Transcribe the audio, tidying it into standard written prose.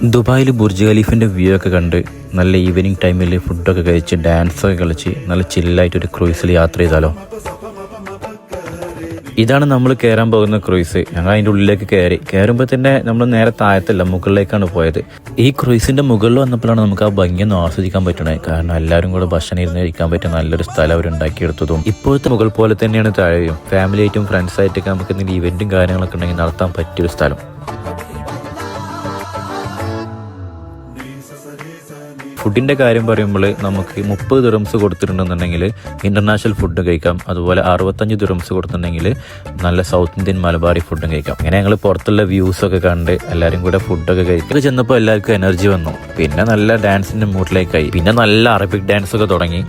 ദുബായിൽ Burj ഖലീഫിൻ്റെ view ഒക്കെ കണ്ട് നല്ല ഈവനിങ് ടൈമിൽ ഫുഡൊക്കെ കഴിച്ച് ഡാൻസൊക്കെ കളിച്ച് നല്ല ചില്ലായിട്ടൊരു ക്രൂയിസിൽ യാത്ര ചെയ്താലോ. ഇതാണ് നമ്മൾ കയറാൻ പോകുന്ന ക്രൂയിസ്. ഞങ്ങൾ അതിൻ്റെ ഉള്ളിലേക്ക് കയറുമ്പോൾ തന്നെ നമ്മൾ നേരെ താഴത്തല്ല മുകളിലേക്കാണ് പോയത്. ഈ ക്രൂയിസിൻ്റെ മുകളിൽ വന്നപ്പോഴാണ് നമുക്ക് ആ ഭംഗിയൊന്നും ആസ്വദിക്കാൻ പറ്റണത്. കാരണം എല്ലാവരും കൂടെ ഭക്ഷണം ഇരുന്ന് കഴിക്കാൻ പറ്റിയ നല്ലൊരു സ്ഥലം അവർ ഉണ്ടാക്കിയെടുത്തതും ഇപ്പോഴത്തെ മുകൾ പോലെ തന്നെയാണ് താഴെയും. ഫാമിലി ആയിട്ടും ഫ്രണ്ട്സായിട്ടൊക്കെ നമുക്ക് എന്തെങ്കിലും ഇവൻറ്റും കാര്യങ്ങളൊക്കെ ഉണ്ടെങ്കിൽ നടത്താൻ പറ്റിയൊരു സ്ഥലം. ഫുഡിൻ്റെ കാര്യം പറയുമ്പോൾ നമുക്ക് 30 ദിർഹംസ് കൊടുത്തിട്ടുണ്ടെന്നുണ്ടെങ്കിൽ ഇൻ്റർനാഷണൽ ഫുഡ് കഴിക്കാം. അതുപോലെ 65 ദിർഹംസ് കൊടുത്തിട്ടുണ്ടെങ്കിൽ നല്ല സൗത്ത് ഇന്ത്യൻ മലബാറി ഫുഡും കഴിക്കാം. അങ്ങനെ ഞങ്ങൾ പുറത്തുള്ള വ്യൂസൊക്കെ കണ്ട് എല്ലാവരും കൂടെ ഫുഡൊക്കെ കഴിക്കുക ചെന്നപ്പോൾ എല്ലാവർക്കും എനർജി വന്നു. പിന്നെ നല്ല ഡാൻസിൻ്റെ മൂഡിലേക്കായി. പിന്നെ നല്ല അറബിക് ഡാൻസൊക്കെ തുടങ്ങി.